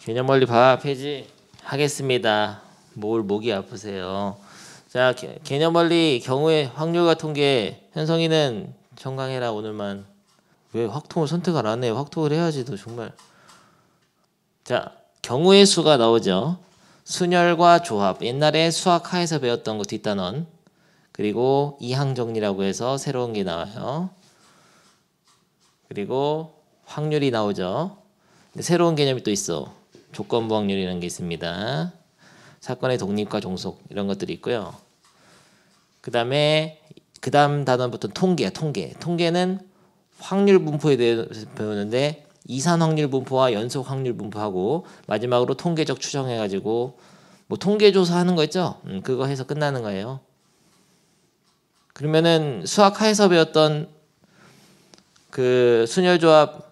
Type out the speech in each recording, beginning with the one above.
개념원리 봐 페이지 하겠습니다. 목이 아프세요. 자, 개념원리 경우의 확률과 통계. 현성이는 정강해라 오늘만. 왜 확통을 선택을 안 해? 확통을 해야지 너 정말. 자, 경우의 수가 나오죠. 순열과 조합. 옛날에 수학하에서 배웠던 거 뒷단원. 그리고 이항정리라고 해서 새로운 게 나와요. 그리고 확률이 나오죠. 새로운 개념이 또 있어. 조건부 확률이라는 게 있습니다. 사건의 독립과 종속 이런 것들이 있고요. 그 다음 단원부터 통계는 확률 분포에 대해서 배우는데 이산 확률 분포와 연속 확률 분포하고 마지막으로 통계적 추정해가지고 뭐 통계조사 하는 거 있죠? 그거 해서 끝나는 거예요. 그러면은 수학하에서 배웠던 그 순열조합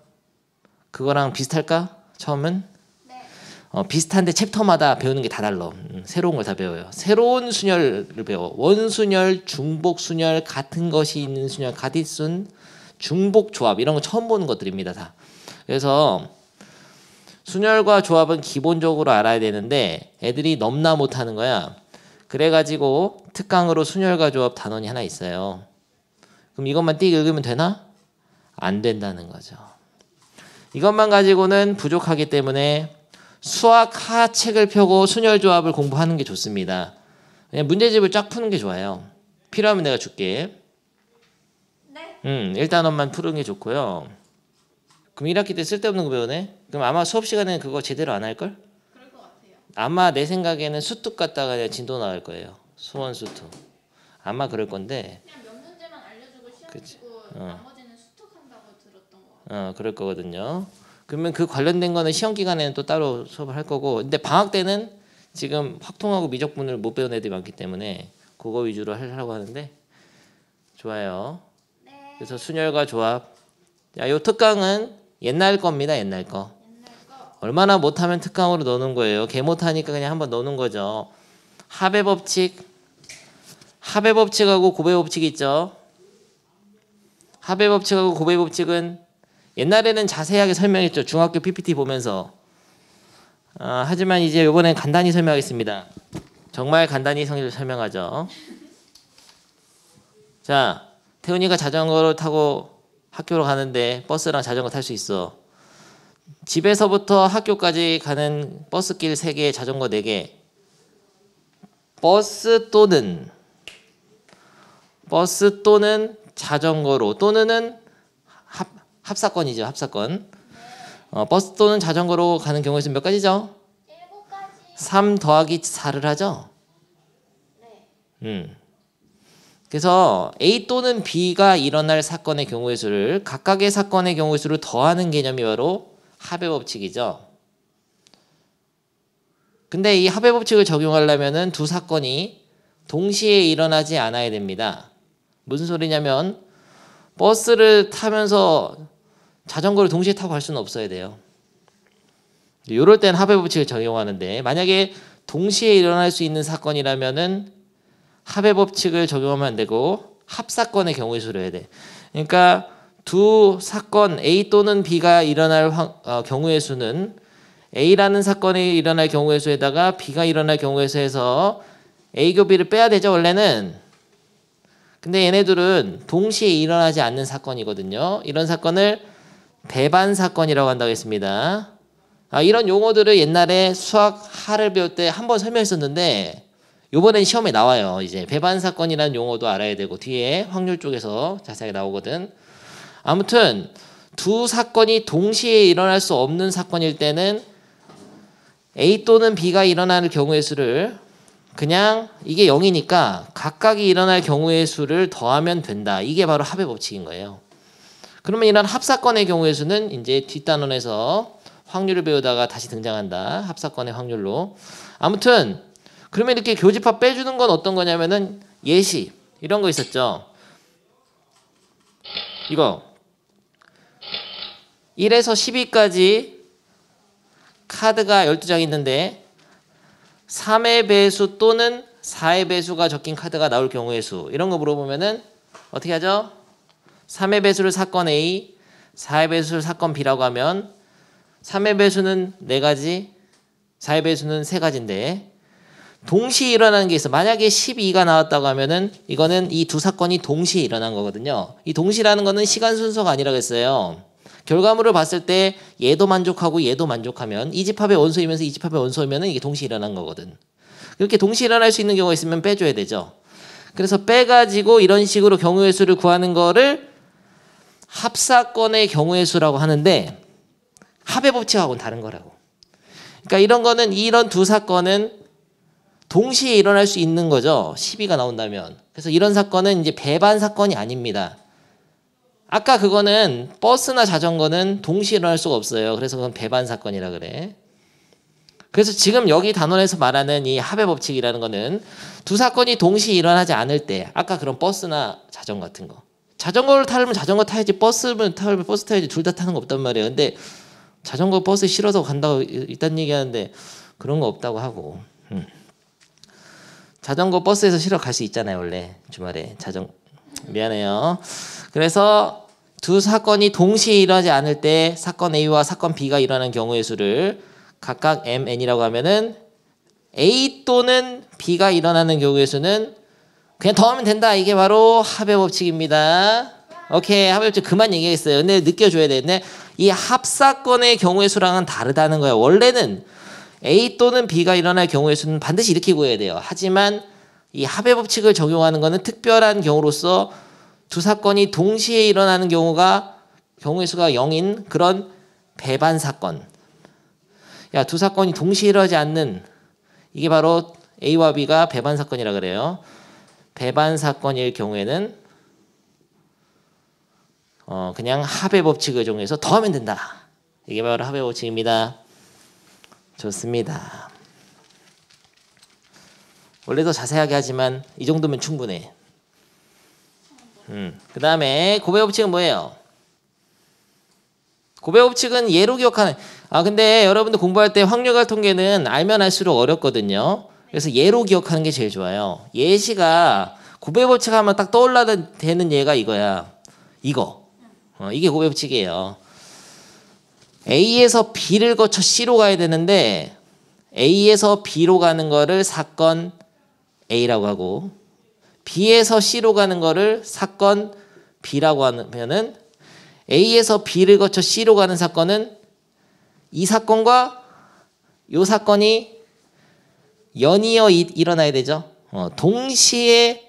그거랑 비슷할까? 처음은? 네. 비슷한데 챕터마다 배우는 게 다 달라. 새로운 걸 다 배워요. 새로운 순열을 배워. 원순열, 중복순열, 같은 것이 있는 순열, 가디순, 중복조합 이런 거 처음 보는 것들입니다. 다. 그래서 순열과 조합은 기본적으로 알아야 되는데 애들이 넘나 못하는 거야. 그래가지고 특강으로 순열과 조합 단원이 하나 있어요. 그럼 이것만 띡 읽으면 되나? 안 된다는 거죠. 이것만 가지고는 부족하기 때문에 수학하 책을 펴고 순열조합을 공부하는 게 좋습니다. 그냥 문제집을 쫙 푸는 게 좋아요. 필요하면 내가 줄게. 네. 1단원만 푸는 게 좋고요. 그럼 1학기 때 쓸데없는 거 배우네? 그럼 아마 수업 시간에는 그거 제대로 안 할걸? 그럴 것 같아요. 아마 내 생각에는 수특 갔다가 그냥 진도 나올 거예요. 수원 수특. 아마 그럴 건데. 그냥 몇 문제만 알려주고 시험 그치. 치고 나머지는 수특한다고 들었던 것 같아요. 그럴 거거든요. 그러면 그 관련된 거는 시험 기간에는 또 따로 수업을 할 거고, 근데 방학 때는 지금 확통하고 미적분을 못 배운 애들이 많기 때문에 그거 위주로 하려고 하는데 좋아요. 네. 그래서 순열과 조합. 야, 요 특강은 옛날 겁니다. 옛날 거. 옛날 거. 얼마나 못하면 특강으로 넣는 거예요. 개 못하니까 그냥 한번 넣는 거죠. 합의 법칙하고 고배 법칙이 있죠. 합의 법칙하고 고배 법칙은 옛날에는 자세하게 설명했죠. 중학교 PPT 보면서. 하지만 이제 이번엔 간단히 설명하겠습니다. 정말 간단히 설명하죠. 자, 태훈이가 자전거를 타고 학교로 가는데 버스랑 자전거 탈 수 있어. 집에서부터 학교까지 가는 버스길 3개, 자전거 4개. 버스 또는 자전거로 또는 합사건이죠. 합사건. 버스 또는 자전거로 가는 경우에는 몇 가지죠? 7가지. 3 더하기 4를 하죠. 네. 그래서 A 또는 B가 일어날 사건의 경우의 수를 각각의 사건의 경우의 수를 더하는 개념이 바로 합의 법칙이죠. 근데 이 합의 법칙을 적용하려면은 두 사건이 동시에 일어나지 않아야 됩니다. 무슨 소리냐면 버스를 타면서 자전거를 동시에 타고 갈 수는 없어야 돼요. 이럴 땐 합의 법칙을 적용하는데 만약에 동시에 일어날 수 있는 사건이라면은 합의 법칙을 적용하면 안 되고 합사건의 경우의 수를 해야 돼. 그러니까 두 사건 A 또는 B가 일어날 경우의 수는 A라는 사건이 일어날 경우의 수에다가 B가 일어날 경우의 수에서 A 교 B를 빼야 되죠 원래는. 근데 얘네들은 동시에 일어나지 않는 사건이거든요. 이런 사건을 배반 사건이라고 한다고 했습니다. 이런 용어들을 옛날에 수학 하를 배울 때 한번 설명했었는데 이번엔 시험에 나와요. 이제 배반 사건이라는 용어도 알아야 되고 뒤에 확률 쪽에서 자세하게 나오거든. 아무튼 두 사건이 동시에 일어날 수 없는 사건일 때는 A 또는 B가 일어나는 경우의 수를 그냥 이게 0이니까 각각이 일어날 경우의 수를 더하면 된다. 이게 바로 합의 법칙인 거예요. 그러면 이런 합사건의 경우의 수는 이제 뒷단원에서 확률을 배우다가 다시 등장한다. 합사건의 확률로. 아무튼 그러면 이렇게 교집합 빼주는 건 어떤 거냐면은 예시 이런 거 있었죠. 이거 1에서 10위까지 카드가 12장 있는데 3의 배수 또는 4의 배수가 적힌 카드가 나올 경우의 수 이런 거 물어보면은 어떻게 하죠? 3의 배수를 사건 A, 4의 배수를 사건 B라고 하면 3의 배수는 4가지, 4의 배수는 세 가지인데 동시에 일어나는 게 있어. 만약에 12가 나왔다고 하면은 이거는 이 두 사건이 동시에 일어난 거거든요. 이 동시라는 거는 시간 순서가 아니라고 했어요. 결과물을 봤을 때 얘도 만족하고 얘도 만족하면 이 집합의 원소이면서 이 집합의 원소이면은 이게 동시에 일어난 거거든. 그렇게 동시에 일어날 수 있는 경우가 있으면 빼줘야 되죠. 그래서 빼가지고 이런 식으로 경우의 수를 구하는 거를 합사건의 경우의 수라고 하는데 합의 법칙하고는 다른 거라고. 그러니까 이런 거는 이런 두 사건은 동시에 일어날 수 있는 거죠. 12가 나온다면. 그래서 이런 사건은 이제 배반 사건이 아닙니다. 아까 그거는 버스나 자전거는 동시에 일어날 수가 없어요. 그래서 그건 배반 사건이라 그래. 그래서 지금 여기 단원에서 말하는 이 합의 법칙이라는 거는 두 사건이 동시에 일어나지 않을 때 아까 그런 버스나 자전거 같은 거. 자전거를 타려면 자전거 타야지 버스를 타려면 버스 타야지 둘 다 타는 거 없단 말이에요. 근데 자전거 버스 싫어서 간다고 일단 얘기하는데 그런 거 없다고 하고. 자전거 버스에서 실어 갈 수 있잖아요. 원래 주말에 미안해요. 그래서 두 사건이 동시에 일어나지 않을 때 사건 A와 사건 B가 일어나는 경우의 수를 각각 MN이라고 하면은 A 또는 B가 일어나는 경우의 수는 그냥 더하면 된다. 이게 바로 합의 법칙입니다. 오케이. 합의 법칙 그만 얘기했어요. 근데 느껴줘야 되는데 이 합사건의 경우의 수랑은 다르다는 거예요. 원래는 A 또는 B가 일어날 경우의 수는 반드시 이렇게 구해야 돼요. 하지만 이 합의 법칙을 적용하는 것은 특별한 경우로서 두 사건이 동시에 일어나는 경우의 수가 0인 그런 배반 사건. 야, 두 사건이 동시에 일어나지 않는 이게 바로 A와 B가 배반 사건이라 그래요. 배반 사건일 경우에는 그냥 합의 법칙을 적용해서 더하면 된다. 이게 바로 합의 법칙입니다. 좋습니다. 원래 더 자세하게 하지만 이 정도면 충분해. 그 다음에 고배 법칙은 뭐예요? 고배 법칙은 예로 기억하는. 근데 여러분들 공부할 때 확률과 통계는 알면 알수록 어렵거든요. 그래서 예로 기억하는 게 제일 좋아요. 예시가 고배 법칙 하면 딱 떠올라되는 예가 이거야. 이게 고배 법칙이에요. A에서 B를 거쳐 C로 가야 되는데 A에서 B로 가는 거를 사건 A라고 하고 B에서 C로 가는 거를 사건 B라고 하면은 A에서 B를 거쳐 C로 가는 사건은 이 사건과 이 사건이 연이어 일어나야 되죠. 동시에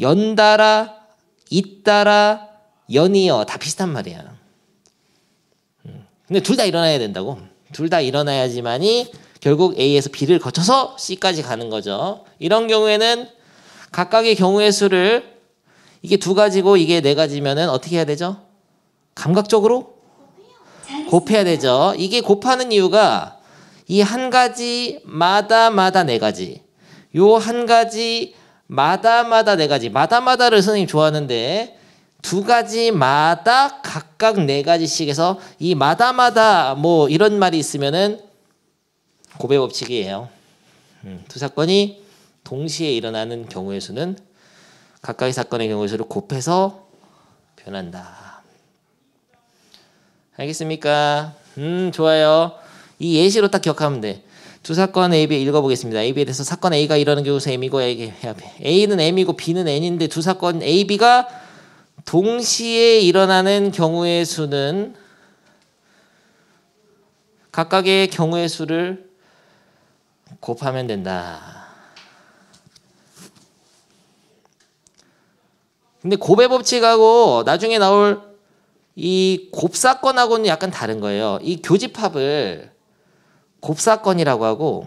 연달아 잇따라 연이어 다 비슷한 말이야. 근데 둘 다 일어나야 된다고. 둘 다 일어나야지만이 결국 A에서 B를 거쳐서 C까지 가는 거죠. 이런 경우에는 각각의 경우의 수를 이게 두 가지고 이게 네 가지면은 어떻게 해야 되죠? 감각적으로 곱해야 되죠. 이게 곱하는 이유가 이 한 가지마다 네 가지. 요 한 가지마다 네 가지. 마다를 선생님 좋아하는데 두 가지마다 각각 네 가지씩 해서 이 마다마다 뭐 이런 말이 있으면은 고배 법칙이에요. 두 사건이 동시에 일어나는 경우의 수는 각각의 사건의 경우의 수를 곱해서 표현한다. 알겠습니까? 좋아요. 이 예시로 딱 기억하면 돼. 두 사건 A, B 읽어보겠습니다. A, B에 대해서 사건 A가 일어나는 경우에서 M이고 A는 M이고 B는 N인데 두 사건 A, B가 동시에 일어나는 경우의 수는 각각의 경우의 수를 곱하면 된다. 근데 고배 법칙하고 나중에 나올 이 곱사건하고는 약간 다른 거예요. 이 교집합을 곱사건이라고 하고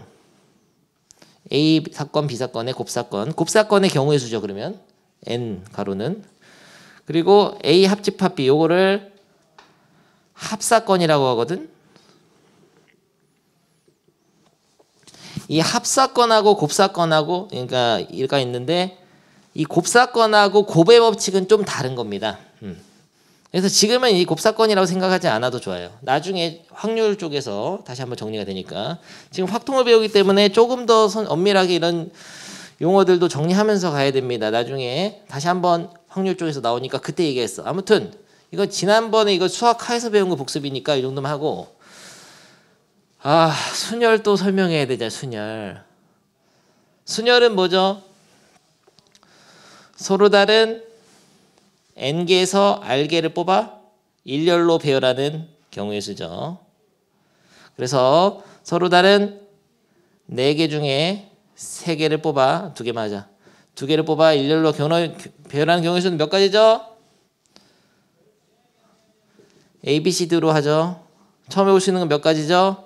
A 사건, B 사건의 곱사건의 경우의 수죠. 그러면 N 가로는 그리고 A 합집합 B 요거를 합사건이라고 하거든. 이 합사건하고 곱사건하고 그러니까 이가 있는데 이 곱사건하고 곱의 법칙은 좀 다른 겁니다. 그래서 지금은 이 곱사건이라고 생각하지 않아도 좋아요. 나중에 확률 쪽에서 다시 한번 정리가 되니까 지금 확통을 배우기 때문에 조금 더 엄밀하게 이런 용어들도 정리하면서 가야 됩니다. 나중에 다시 한번 확률 쪽에서 나오니까 그때 얘기했어. 아무튼 이거 지난번에 이거 수학하에서 배운 거 복습이니까 이 정도만 하고 순열 또 설명해야 되죠. 순열. 순열은 뭐죠? 서로 다른 n개에서 r개를 뽑아 일렬로 배열하는 경우의 수죠. 그래서 서로 다른 4개 중에 3개를 뽑아 2개 맞아. 2개를 뽑아 일렬로 배열하는 경우의 수는 몇 가지죠? A, B, C, D로 하죠. 처음에 올 수 있는 건 몇 가지죠?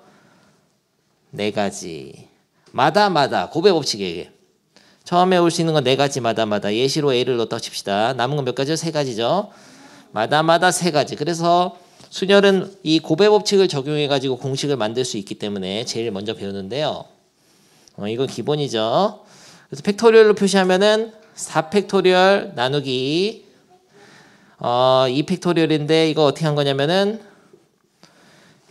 4가지. 마다 곱의 법칙이에요. 처음에 올 수 있는 건 4가지 마다 예시로 A를 넣었다고 칩시다. 남은 건 몇 가지죠? 3가지죠. 마다 3가지. 그래서 순열은 이 곱의 법칙을 적용해 가지고 공식을 만들 수 있기 때문에 제일 먼저 배우는데요. 이건 기본이죠. 그래서 팩토리얼로 표시하면은 4팩토리얼 나누기 2팩토리얼인데 이거 어떻게 한 거냐면은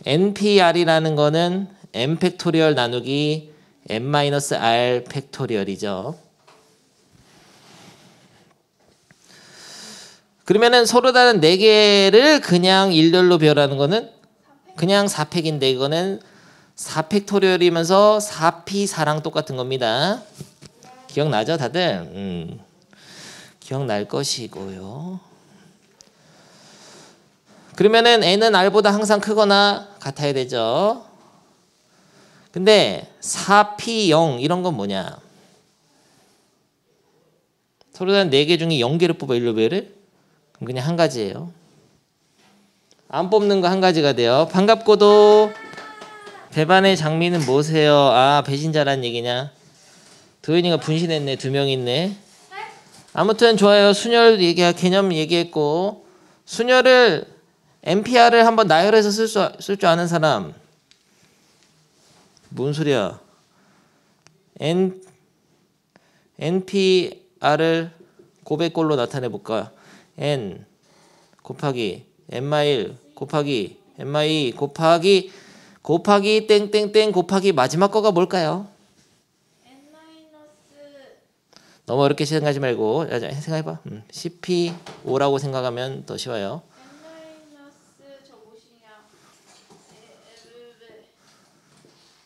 npr이라는 거는 n 팩토리얼 나누기 n-r 팩토리얼이죠. 그러면은 서로 다른 4개를 그냥 일렬로 배열하는 거는 그냥 4팩인데 이거는 4팩토리얼이면서 4p4랑 똑같은 겁니다. 기억나죠 다들? 기억날 것이고요. 그러면은 n은 r보다 항상 크거나 같아야 되죠. 근데 4p0 이런 건 뭐냐? 서로 다른 4개 중에 0개를 뽑아 일렬로 배열을? 그럼 그냥 한 가지예요. 안 뽑는 거 한 가지가 돼요. 반갑고도 배반의 장미는 뭐세요? 배신자란 얘기냐? 도현이가 분신했네. 2명 있네. 아무튼 좋아요. 순열 개념 얘기했고 순열을 NPR을 한번 나열해서 쓸 줄 아는 사람. 뭔 소리야? NPR을 곱의꼴로 나타내 볼까? N 곱하기 n-1 곱하기 n-2 곱하기 땡땡땡 곱하기 마지막 거가 뭘까요? 너무 어렵게 생각하지 말고 생각해봐. CP5라고 생각하면 더 쉬워요.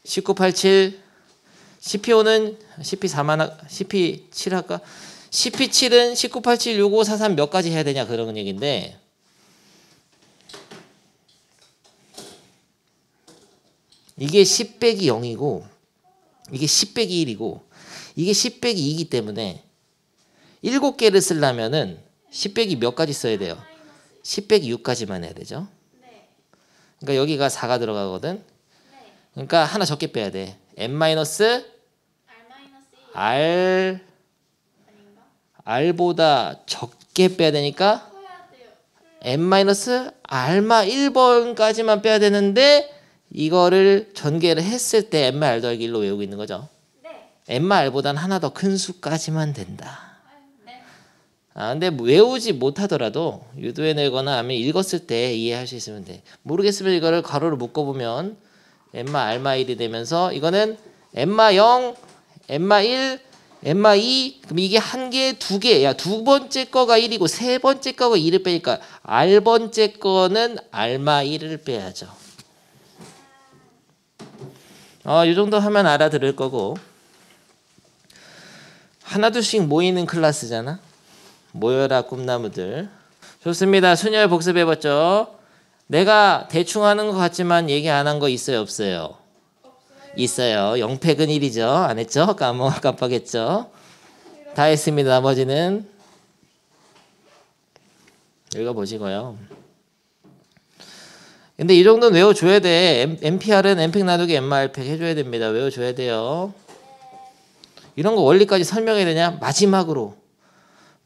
1987 CP5는 CP7 할까? CP7은 1987 6543 몇 가지 해야 되냐 그런 얘기인데 이게 10 빼기 0이고 이게 10 빼기 1이고 이게 10 빼기 2이기 때문에 7개를 쓰려면은 10 빼기 몇 가지 써야 돼요? 10 빼기 6까지만 해야 되죠. 그러니까 여기가 4가 들어가거든. 그러니까 하나 적게 빼야 돼. R보다 적게 빼야 되니까 n-r마1번까지만 빼야 되는데 이거를 전개를 했을 때 n-r도 알기 1로 외우고 있는 거죠. n-r보다는 하나 더 큰 수까지만 된다. 근데 외우지 못하더라도 유도해내거나 아니면 읽었을 때 이해할 수 있으면 돼. 모르겠으면 이거를 가로로 묶어보면 n-r마1이 되면서 이거는 n-0, n-1, n-2 그럼 이게 한 개, 2개. 야, 2번째 거가 1이고 3번째 거가 2를 빼니까 r번째 거는 r마1을 빼야죠. 이 정도 하면 알아들을 거고 하나둘씩 모이는 클래스잖아. 모여라 꿈나무들. 좋습니다. 순열 복습해봤죠. 내가 대충 하는 것 같지만 얘기 안 한 거 있어요 없어요? 있어요. 0팩은 1이죠. 안 했죠? 깜빡했죠? 다 했습니다. 나머지는 읽어보시고요. 근데 이 정도는 외워줘야 돼. NPR은 n팩 나누기 n-r팩 해줘야 됩니다. 외워줘야 돼요. 이런 거 원리까지 설명해야 되냐? 마지막으로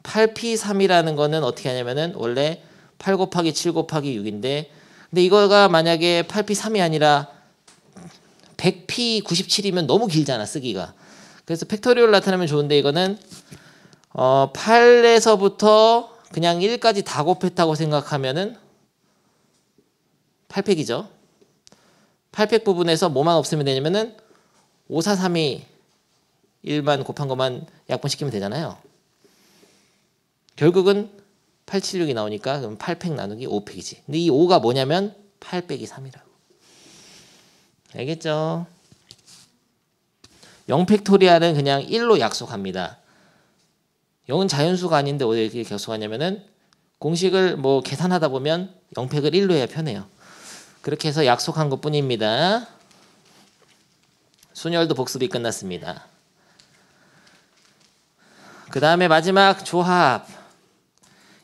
8p3이라는 거는 어떻게 하냐면은 원래 8 곱하기 7 곱하기 6인데 근데 이거가 만약에 8p3이 아니라 100p97이면 너무 길잖아 쓰기가. 그래서 팩토리얼 나타나면 좋은데 이거는 8에서부터 그냥 1까지 다 곱했다고 생각하면은 8팩이죠. 8팩 부분에서 뭐만 없으면 되냐면은 5, 4, 3, 2 1만 곱한 것만 약분시키면 되잖아요. 결국은 876이 나오니까 그럼 8팩 나누기 5팩이지. 근데 이 5가 뭐냐면 8 빼기 3이라고. 알겠죠? 0팩토리알은 그냥 1로 약속합니다. 0은 자연수가 아닌데 왜 이렇게 약속하냐면은 공식을 뭐 계산하다 보면 0팩을 1로 해야 편해요. 그렇게 해서 약속한 것 뿐입니다. 순열도 복습이 끝났습니다. 그 다음에 마지막 조합.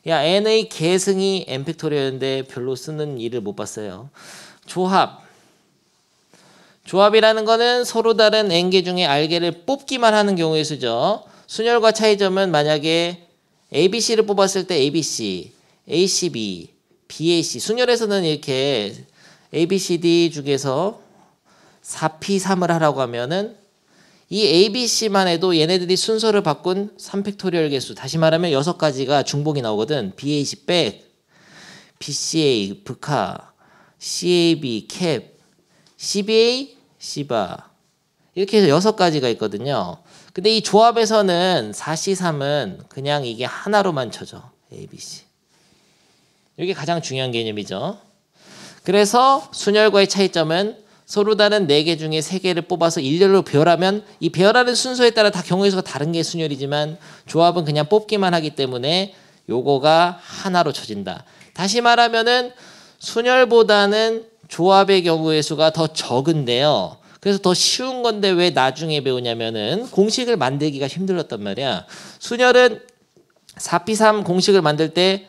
야, n의 계승이 n팩토리얼인데 별로 쓰는 일을 못 봤어요. 조합이라는 거는 서로 다른 n개 중에 r개를 뽑기만 하는 경우에 쓰죠. 순열과 차이점은 만약에 ABC를 뽑았을 때 ABC, ACB, BAC. 순열에서는 이렇게 ABCD 중에서 4P3을 하라고 하면은 이 ABC만 해도 얘네들이 순서를 바꾼 3팩토리얼 개수. 다시 말하면 6가지가 중복이 나오거든. BAC 백, BCA 브카, CAB 캡, CBA C바. 이렇게 해서 6가지가 있거든요. 근데 이 조합에서는 4C3은 그냥 이게 하나로만 쳐져. ABC. 이게 가장 중요한 개념이죠. 그래서 순열과의 차이점은 서로 다른 4개 중에 3개를 뽑아서 일렬로 배열하면 이 배열하는 순서에 따라 다 경우의 수가 다른 게 순열이지만 조합은 그냥 뽑기만 하기 때문에 요거가 하나로 쳐진다. 다시 말하면은 순열보다는 조합의 경우의 수가 더 적은데요. 그래서 더 쉬운 건데 왜 나중에 배우냐면은 공식을 만들기가 힘들었단 말이야. 순열은 4P3 공식을 만들 때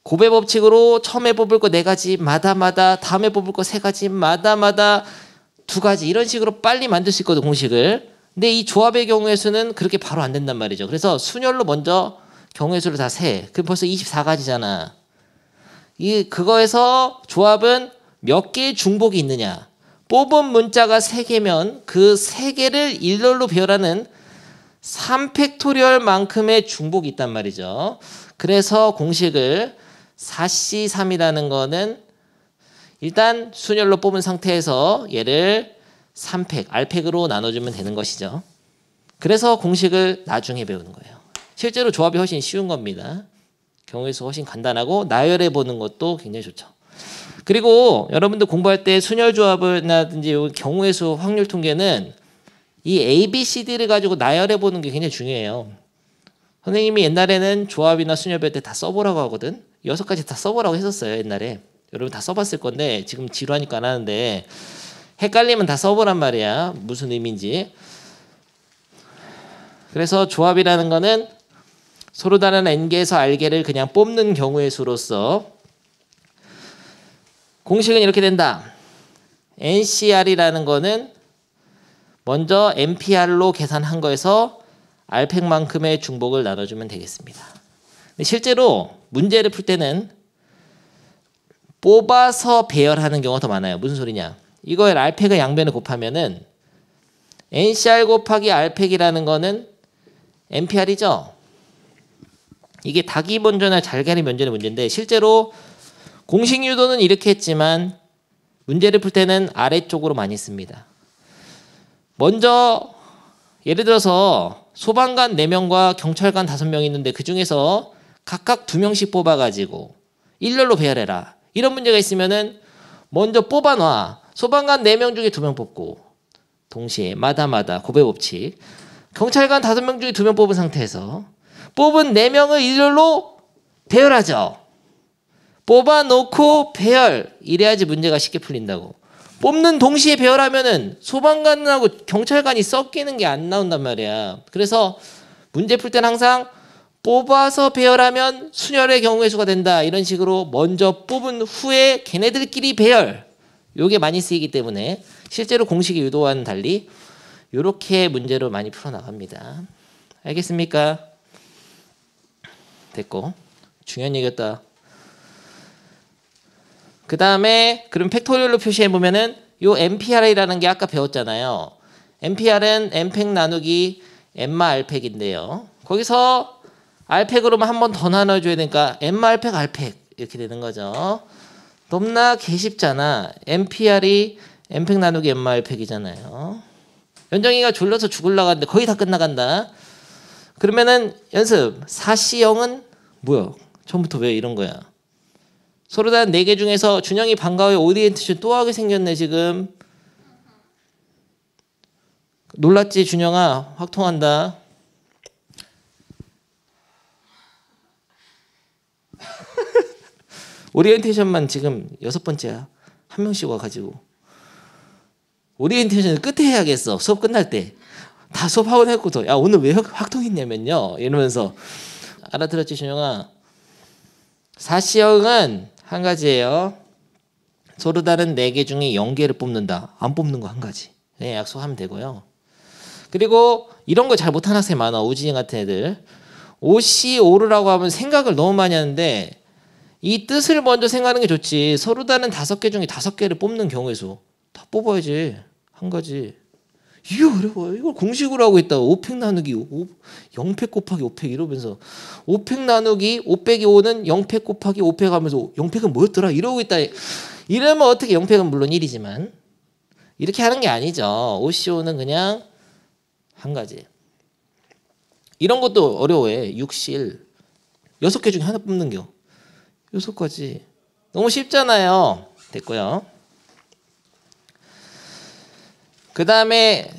곱의 법칙으로 처음에 뽑을 거 4가지 마다마다, 다음에 뽑을 거 3가지 마다마다 2가지 이런 식으로 빨리 만들 수 있거든 공식을. 근데 이 조합의 경우의 수는 그렇게 바로 안 된단 말이죠. 그래서 순열로 먼저 경우의 수를 다 세. 그럼 벌써 24가지잖아. 그거에서 조합은 몇 개의 중복이 있느냐. 뽑은 문자가 3개면 그 3개를 일렬로 배열하는 3팩토리얼만큼의 중복이 있단 말이죠. 그래서 공식을 4C3이라는 거는 일단 순열로 뽑은 상태에서 얘를 3팩, R팩으로 나눠주면 되는 것이죠. 그래서 공식을 나중에 배우는 거예요. 실제로 조합이 훨씬 쉬운 겁니다. 경우의 수 훨씬 간단하고 나열해 보는 것도 굉장히 좋죠. 그리고 여러분들 공부할 때 순열 조합이라든지 경우의 수 확률 통계는 이 ABCD를 가지고 나열해 보는 게 굉장히 중요해요. 선생님이 옛날에는 조합이나 순열 배울 때 다 써보라고 하거든. 6가지 다 써보라고 했었어요 옛날에. 여러분 다 써봤을 건데 지금 지루하니까 안 하는데 헷갈리면 다 써보란 말이야. 무슨 의미인지. 그래서 조합이라는 거는 서로 다른 n개에서 r개를 그냥 뽑는 경우의 수로서 공식은 이렇게 된다. NCR이라는 거는 먼저 NPR로 계산한 거에서 R팩만큼의 중복을 나눠주면 되겠습니다. 근데 실제로 문제를 풀 때는 뽑아서 배열하는 경우가 더 많아요. 무슨 소리냐? 이거를 R팩을 양변에 곱하면은 NCR 곱하기 R팩이라는 거는 NPR이죠. 이게 닭이 먼저나 달걀이 먼저의 문제인데 실제로 공식 유도는 이렇게 했지만 문제를 풀 때는 아래쪽으로 많이 씁니다. 먼저 예를 들어서 소방관 4명과 경찰관 5명 있는데 그중에서 각각 2명씩 뽑아가지고 일렬로 배열해라. 이런 문제가 있으면은 먼저 뽑아놔. 소방관 4명 중에 2명 뽑고 동시에 마다마다 곱의 법칙. 경찰관 5명 중에 2명 뽑은 상태에서 뽑은 4명을 일렬로 배열하죠. 뽑아놓고 배열. 이래야지 문제가 쉽게 풀린다고. 뽑는 동시에 배열하면은 소방관하고 경찰관이 섞이는 게 안 나온단 말이야. 그래서 문제 풀 때는 항상 뽑아서 배열하면 순열의 경우의 수가 된다. 이런 식으로 먼저 뽑은 후에 걔네들끼리 배열. 요게 많이 쓰이기 때문에 실제로 공식의 유도와는 달리 이렇게 문제를 많이 풀어나갑니다. 알겠습니까? 됐고. 중요한 얘기였다. 그 다음에 그럼 팩토리얼로 표시해 보면은 요 NPR이라는 게 아까 배웠잖아요. NPR은 N팩 나누기 N마 R팩인데요. 거기서 R팩으로만 한 번 더 나눠줘야 되니까 N마 R팩 R팩 이렇게 되는 거죠. 너무나 개쉽잖아. NPR이 N팩 나누기 N마 R팩이잖아요. 연정이가 졸려서 죽을라 하는데 거의 다 끝나간다. 그러면은 연습 4C0은 뭐야? 처음부터 왜 이런 거야? 서로 다른 4개 중에서 준영이 방과후에 오리엔테이션 또 하게 생겼네 지금. 놀랐지 준영아? 확통한다. 오리엔테이션만 지금 6번째야. 한 명씩 와가지고. 오리엔테이션을 끝에 해야겠어. 수업 끝날 때. 다 수업하고 했고도 야 오늘 왜 확통했냐면요. 이러면서 알아들었지 준영아? 사시형은 한 가지예요. 서로 다른 4개 중에 0개를 뽑는다. 안 뽑는 거 한 가지. 네, 약속하면 되고요. 그리고 이런 거 잘 못하는 학생 많아. 우진이 같은 애들. 오시 오르라고 하면 생각을 너무 많이 하는데 이 뜻을 먼저 생각하는 게 좋지. 서로 다른 5개 중에 5개를 뽑는 경우의 수. 다 뽑아야지. 한 가지. 이게 어려워요. 이걸 공식으로 하고 있다가 5팩 나누기 0팩 곱하기 5팩 이러면서 5팩 나누기 5 빼기 5는 0팩 곱하기 5팩 하면서 0팩은 뭐였더라? 이러고 있다. 이러면 어떻게 0팩은 물론 1이지만 이렇게 하는 게 아니죠. OCO는 그냥 한 가지. 이런 것도 어려워해. 6실 6개 중에 하나 뽑는 겨. 6가지. 너무 쉽잖아요. 됐고요. 그 다음에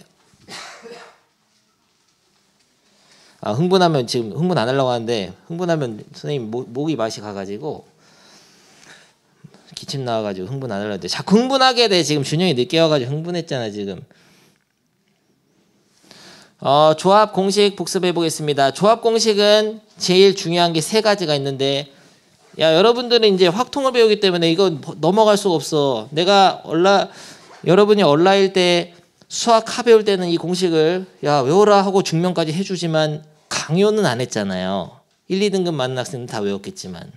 흥분하면 지금 흥분 안 하려고 하는데 흥분하면 선생님 목이 맛이 가가지고 기침 나와가지고 흥분 안 하려고 하는데 자꾸 흥분하게 돼. 지금 준영이 늦게 와가지고 흥분했잖아 지금. 조합 공식 복습해 보겠습니다. 조합 공식은 제일 중요한 게 3가지가 있는데 야 여러분들은 이제 확통을 배우기 때문에 이거 넘어갈 수가 없어. 내가 여러분이 얼라일 때 수학 하 배울 때는 이 공식을 야 외워라 하고 증명까지 해주지만 강요는 안 했잖아요. 1, 2등급 많은 학생은 다 외웠겠지만.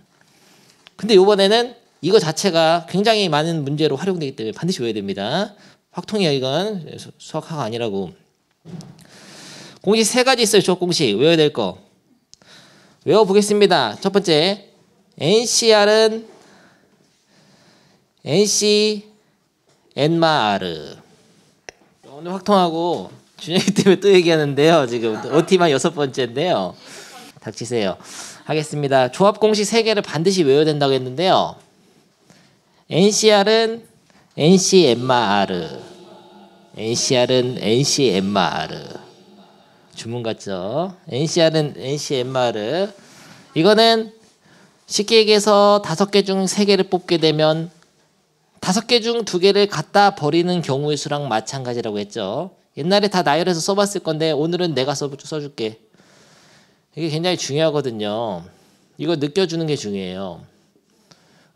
근데 이번에는 이거 자체가 굉장히 많은 문제로 활용되기 때문에 반드시 외워야 됩니다. 확통이야 이건. 수학하가 아니라고. 공식 3가지 있어요. 조합 공식 외워야 될 거. 외워보겠습니다. 첫 번째 NCR은 NC 엔마-R. 오늘 확통하고 준영이 때문에 또 얘기하는데요. 지금 OT만 6번째인데요. 닥치세요. 하겠습니다. 조합 공식 3개를 반드시 외워야 된다고 했는데요. NCR은 NC 엔마-R. NCR은 NC 엔마-R. 주문 같죠? NCR은 NC 엔마-R. 이거는 쉽게 얘기해서 5개 중 3개를 뽑게 되면 5개 중 2개를 갖다 버리는 경우의 수랑 마찬가지라고 했죠. 옛날에 다 나열해서 써봤을 건데 오늘은 내가 써줄게. 이게 굉장히 중요하거든요. 이거 느껴주는 게 중요해요.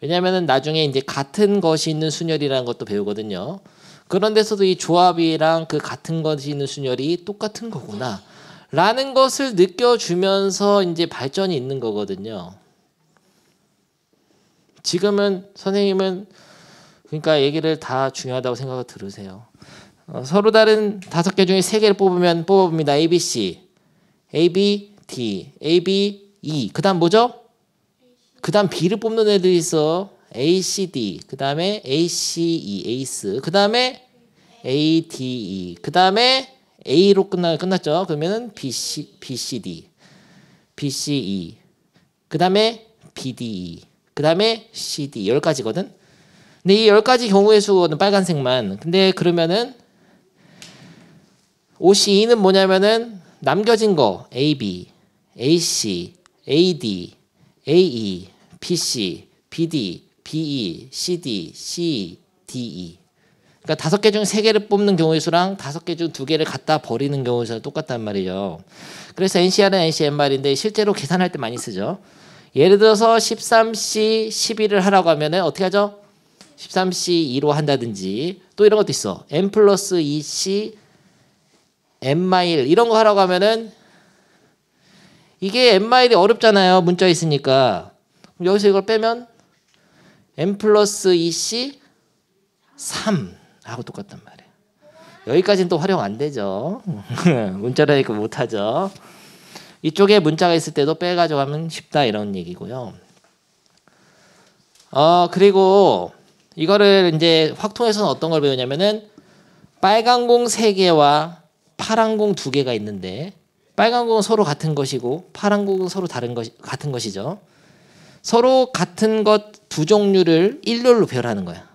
왜냐하면 나중에 이제 같은 것이 있는 순열이라는 것도 배우거든요. 그런 데서도 이 조합이랑 그 같은 것이 있는 순열이 똑같은 거구나 라는 것을 느껴주면서 이제 발전이 있는 거거든요. 지금은 선생님은 그러니까 얘기를 다 중요하다고 생각을 들으세요. 서로 다른 5개 중에 3개를 뽑아봅니다. A, B, C, A, B, D, A, B, E. 그 다음 뭐죠? 그 다음 B를 뽑는 애들이 있어. A, C, D. 그 다음에 A, C, E, 에이스. 그 다음에 A, D, E. 그 다음에 A로 끝났죠. 그러면은 B, C, D. B, C, E. 그 다음에 B, D, E. 그 다음에 C, D. 10가지거든. 근데 이 10가지 경우의 수는 빨간색만. 근데 그러면은 OCE는 뭐냐면은 남겨진 거 AB, AC, AD, AE, PC, BD, BE, CD, CE, DE. 그러니까 5개 중 3개를 뽑는 경우의 수랑 5개 중 2개를 갖다 버리는 경우의 수랑 똑같단 말이죠. 그래서 NCR은 NCMR인데 실제로 계산할 때 많이 쓰죠. 예를 들어서 13C 11을 하라고 하면은 어떻게 하죠? 13C 2로 한다든지 또 이런 것도 있어. N 플러스 2C N-1 이런 거 하라고 하면은 이게 N-1이 어렵잖아요. 문자 있으니까. 그럼 여기서 이걸 빼면 N 플러스 2C 3 하고 똑같단 말이에요. 여기까지는 또 활용 안 되죠. 문자라니까 못하죠. 이쪽에 문자가 있을 때도 빼가지고 하면 쉽다 이런 얘기고요. 그리고 이거를 이제 확통에서는 어떤 걸 배우냐면은 빨간 공 3개와 파란 공 2개가 있는데 빨간 공은 서로 같은 것이고 파란 공은 서로 같은 것이죠. 서로 같은 것 2종류를 일렬로 배열하는 거야.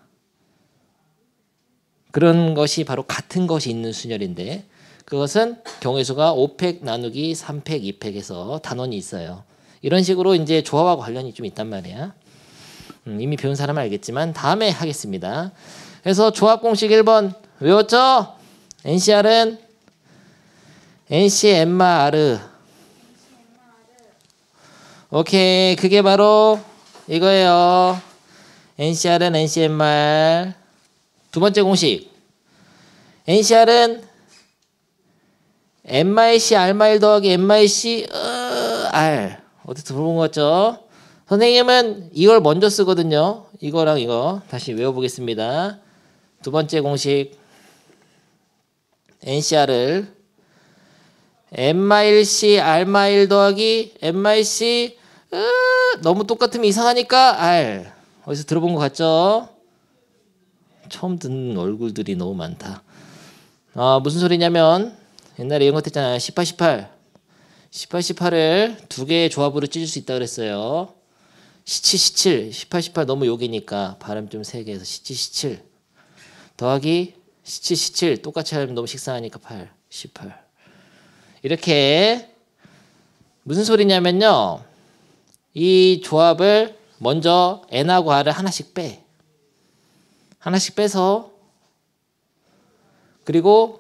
그런 것이 바로 같은 것이 있는 순열인데 그것은 경우의 수가 5팩 나누기 3팩, 2팩에서 단원이 있어요. 이런 식으로 이제 조합하고 관련이 좀 있단 말이야. 이미 배운 사람은 알겠지만 다음에 하겠습니다. 그래서 조합 공식 1번 외웠죠? NCR은 NCMR. 오케이, 그게 바로 이거예요. NCR은 NCMR. 두 번째 공식 NCR은 MIC R 더하기 MIC R. 어디 들어본 거 같죠? 선생님은 이걸 먼저 쓰거든요. 이거랑 이거 다시 외워보겠습니다. 두 번째 공식 NCR을 MIC R 더하기 MIC 너무 똑같으면 이상하니까 R. 어디서 들어본 것 같죠? 처음 듣는 얼굴들이 너무 많다. 무슨 소리냐면 옛날에 이런 것 했잖아요. 18, 18. 18, 18을 두 개의 조합으로 찢을 수 있다 그랬어요. 17, 17. 18, 18 너무 욕이니까 발음 좀 세게 해서 17, 17 더하기 17, 17 똑같이 하면 너무 식상하니까 8, 18. 이렇게 무슨 소리냐면요. 이 조합을 먼저 n하고 r을 하나씩 빼. 하나씩 빼서 그리고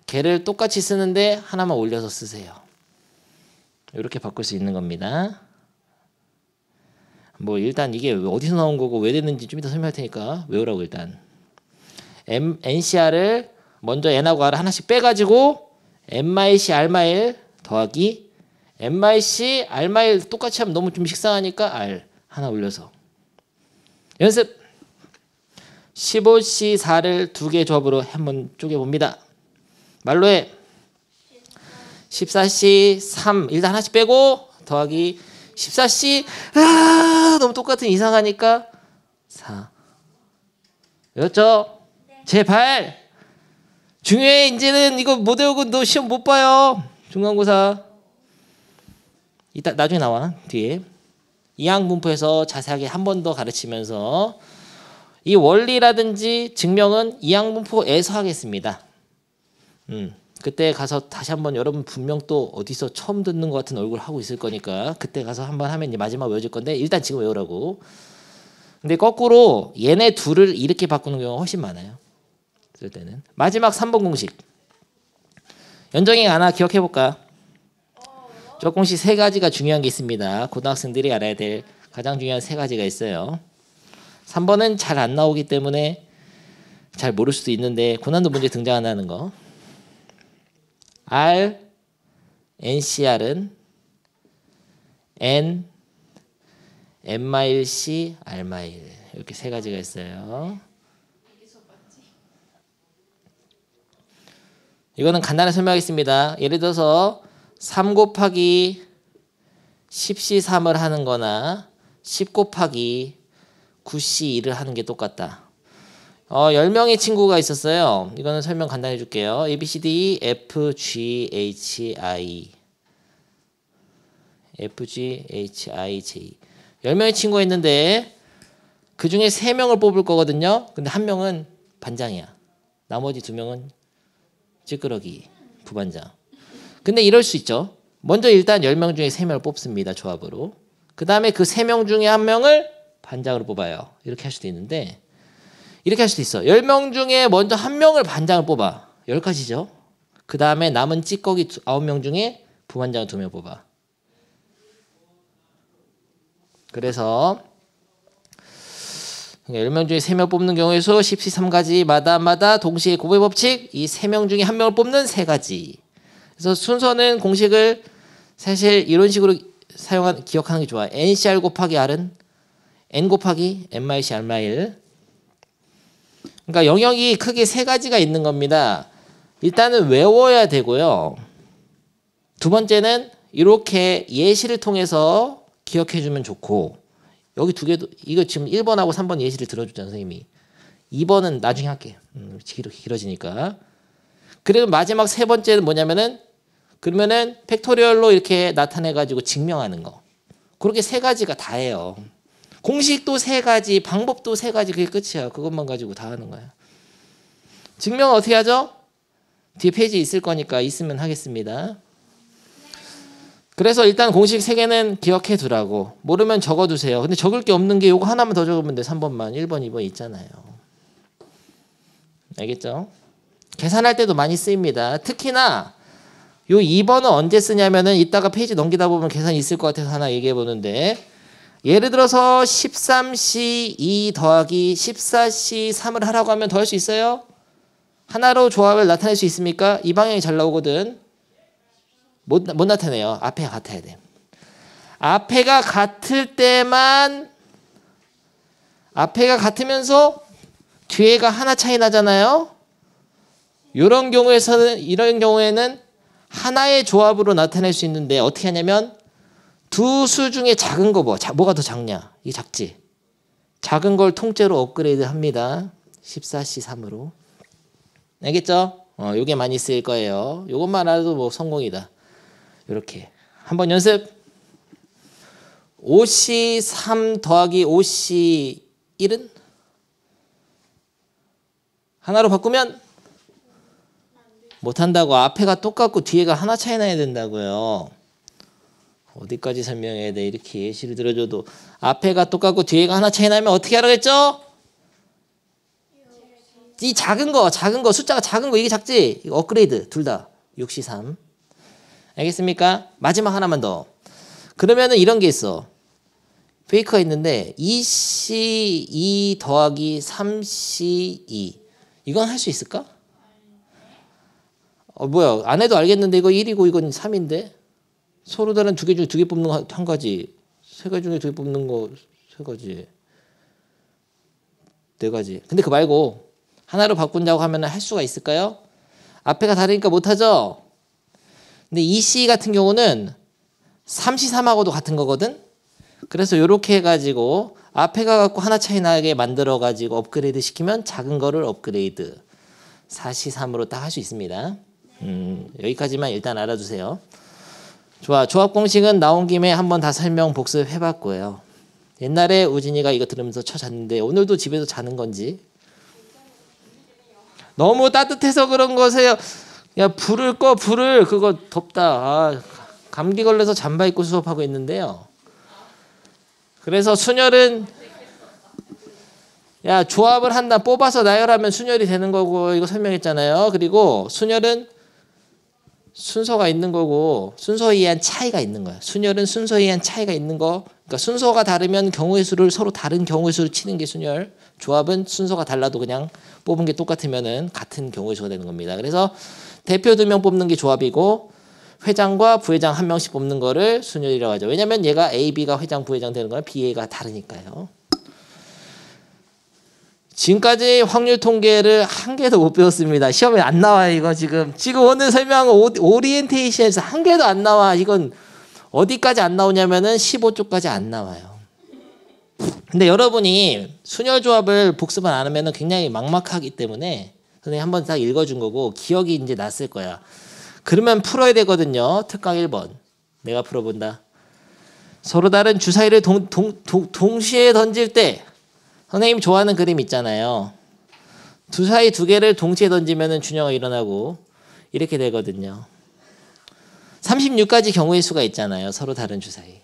걔를 똑같이 쓰는데 하나만 올려서 쓰세요. 이렇게 바꿀 수 있는 겁니다. 뭐 일단 이게 어디서 나온 거고 왜 됐는지 좀 이따 설명할 테니까 외우라고 일단. NCR을 먼저 n하고 r을 하나씩 빼가지고 MIC R 더하기 MIC R 똑같이 하면 너무 좀 식상하니까 R 하나 올려서 연습. 15C4를 두 개의 조합으로 한번 쪼개봅니다. 말로 해. 14C3 일단 하나씩 빼고 더하기 14C 너무 똑같은 이상하니까 4. 외웠죠? 제발 중요해. 이제는 이거 못 외우고 너 시험 못 봐요. 중간고사 이따 나중에 나와. 뒤에 이항분포에서 자세하게 한 번 더 가르치면서 이 원리라든지 증명은 이항분포에서 하겠습니다. 그때 가서 다시 한번 여러분 분명 또 어디서 처음 듣는 것 같은 얼굴 하고 있을 거니까 그때 가서 한번 하면 이제 마지막 외워질 건데 일단 지금 외우라고. 근데 거꾸로 얘네 둘을 이렇게 바꾸는 경우가 훨씬 많아요. 쓸 때는 마지막 3번 공식 연정이 하나 기억해 볼까? 저 공식 세 가지가 중요한 게 있습니다. 고등학생들이 알아야 될 가장 중요한 세 가지가 있어요. 3번은 잘 안 나오기 때문에 잘 모를 수도 있는데 고난도 문제 등장한다는 거. R, NCR은 N, M-C, R 이렇게 세 가지가 있어요. 이거는 간단히 설명하겠습니다. 예를 들어서 3 곱하기 10C3을 하는 거나 10 곱하기 9C2를 하는 게 똑같다. 10명의 친구가 있었어요. 이거는 설명 간단히 해줄게요. A, B, C, D, F, G, H, I F, G, H, I, J 10명의 친구가 있는데 그 중에 3명을 뽑을 거거든요. 근데 1명은 반장이야. 나머지 2명은 찌끄러기, 부반장. 근데 이럴 수 있죠. 먼저 일단 10명 중에 3명을 뽑습니다. 조합으로. 그 다음에 그 3명 중에 1명을 반장으로 뽑아요. 이렇게 할 수도 있는데 이렇게 할 수도 있어. 10명 중에 먼저 1명을 반장을 뽑아. 10가지죠. 그 다음에 남은 찌꺼기 9명 중에 부반장을 2명 뽑아. 그래서 10명 중에 3명 뽑는 경우의 수 13가지마다 동시에 고배 법칙 이 3명 중에 1명을 뽑는 3가지. 그래서 순서는 공식을 사실 이런 식으로 기억하는 게 좋아. NCR 곱하기 R은 N 곱하기 MIC R 그러니까 영역이 크게 3가지가 있는 겁니다. 일단은 외워야 되고요. 두 번째는 이렇게 예시를 통해서 기억해 주면 좋고 여기 두 개도 이거 지금 1번하고 3번 예시를 들어줬잖아 선생님이. 2번은 나중에 할게. 길어지니까. 그리고 마지막 세 번째는 뭐냐면은 그러면은 팩토리얼로 이렇게 나타내 가지고 증명하는 거. 그렇게 3가지가 다예요. 공식도 3가지, 방법도 3가지 그게 끝이야. 그것만 가지고 다 하는 거야. 증명은 어떻게 하죠? 뒤에 페이지 있을 거니까 있으면 하겠습니다. 그래서 일단 공식 3개는 기억해 두라고. 모르면 적어두세요. 근데 적을 게 없는 게 요거 하나만 더 적으면 돼. 3번만. 1번, 2번 있잖아요. 알겠죠? 계산할 때도 많이 쓰입니다. 특히나 요 2번은 언제 쓰냐면은 이따가 페이지 넘기다 보면 계산이 있을 것 같아서 하나 얘기해 보는데, 예를 들어서 13C 2 더하기 14C 3을 하라고 하면 더 할 수 있어요? 하나로 조합을 나타낼 수 있습니까? 이 방향이 잘 나오거든. 못 나타내요. 앞에가 같아야 돼. 앞에가 같을 때만, 앞에가 같으면서 뒤에가 하나 차이 나잖아요. 이런 경우에는 하나의 조합으로 나타낼 수 있는데 어떻게 하냐면 두 수 중에 작은 거 뭐가 더 작냐? 이게 작지. 작은 걸 통째로 업그레이드 합니다. 14C 3으로. 알겠죠? 요게 많이 쓰일 거예요. 요것만 알아도 뭐 성공이다. 이렇게 한번 연습. 5C 3 더하기 5C 1은 하나로 바꾸면 못한다고. 앞에가 똑같고 뒤에가 하나 차이 나야 된다고요. 어디까지 설명해야 돼? 이렇게 예시를 들어줘도 앞에가 똑같고 뒤에가 하나 차이 나면 어떻게 하라고 했죠? 이 작은 거 숫자가 작은 거 이게 작지? 이거 업그레이드 둘 다 6C 3. 알겠습니까? 마지막 하나만 더. 그러면은 이런 게 있어. 페이크가 있는데 2C 2 더하기 3C 2 이건 할 수 있을까? 뭐야, 안 해도 알겠는데 이거 1이고 이건 3인데 서로 다른 2개 중에 2개 뽑는 거 한 가지, 3개 중에 2개 뽑는 거 3가지, 4가지. 근데 그 말고 하나로 바꾼다고 하면 할 수가 있을까요? 앞에가 다르니까 못하죠. 근데 2C 같은 경우는 3C 3하고도 같은 거거든. 그래서 이렇게 해가지고 앞에가 갖고 하나 차이 나게 만들어가지고 업그레이드 시키면 작은 거를 업그레이드 4C 3으로 딱 할 수 있습니다. 여기까지만 일단 알아두세요. 좋아. 조합 공식은 나온 김에 한번 다 설명 복습해봤고요. 옛날에 우진이가 이거 들으면서 잤는데 오늘도 집에서 자는 건지. 너무 따뜻해서 그런 거세요. 야, 불을 꺼, 불을. 그거 덥다. 아, 감기 걸려서 잠바 입고 수업하고 있는데요. 그래서 순열은 야, 조합을 한다, 뽑아서 나열하면 순열이 되는 거고, 이거 설명했잖아요. 그리고 순열은 순서가 있는 거고 순서에 의한 차이가 있는 거야. 순열은 순서에 의한 차이가 있는 거. 그러니까 순서가 다르면 경우의 수를 서로 다른 경우의 수를 치는 게 순열. 조합은 순서가 달라도 그냥 뽑은 게 똑같으면은 같은 경우의 수가 되는 겁니다. 그래서 대표 2명 뽑는 게 조합이고 회장과 부회장 1명씩 뽑는 거를 순열이라고 하죠. 왜냐면 얘가 A, B가 회장, 부회장 되는 거랑 B, A가 다르니까요. 지금까지 확률 통계를 한 개도 못 배웠습니다. 시험에 안 나와요. 이거 지금 오늘 설명한 거 오리엔테이션에서 한 개도 안 나와. 이건 어디까지 안 나오냐면은 15쪽까지 안 나와요. 근데 여러분이 순열 조합을 복습을 안 하면은 굉장히 막막하기 때문에 선생님 한번 딱 읽어준 거고 기억이 이제 났을 거야. 그러면 풀어야 되거든요. 특강 1번. 내가 풀어본다. 서로 다른 주사위를 동시에 던질 때 선생님 좋아하는 그림 있잖아요. 주사위 2개를 동시에 던지면 준영이 일어나고 이렇게 되거든요. 36가지 경우의 수가 있잖아요. 서로 다른 주사위.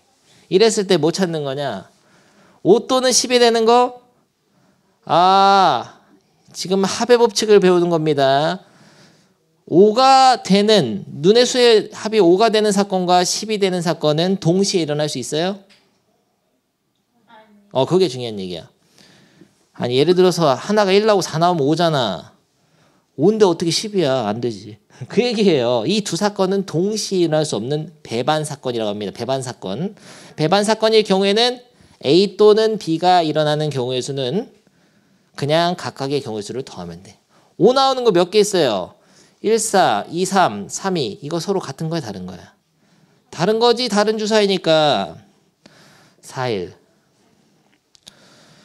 이랬을 때 뭐 찾는 거냐? 5 또는 10이 되는 거? 지금 합의 법칙을 배우는 겁니다. 5가 되는, 눈의 수의 합이 5가 되는 사건과 10이 되는 사건은 동시에 일어날 수 있어요? 그게 중요한 얘기야. 아니 예를 들어서 하나가 1 나오고 4 나오면 5잖아. 5인데 어떻게 10이야? 안 되지. 그 얘기예요. 이 두 사건은 동시에 일어날 수 없는 배반 사건이라고 합니다. 배반 사건. 배반 사건일 경우에는 A 또는 B가 일어나는 경우의 수는 그냥 각각의 경우의 수를 더하면 돼. 5 나오는 거 몇 개 있어요? 1, 4, 2, 3, 3, 2. 이거 서로 같은 거야, 다른 거야? 다른 거지, 다른 주사위니까 4, 1.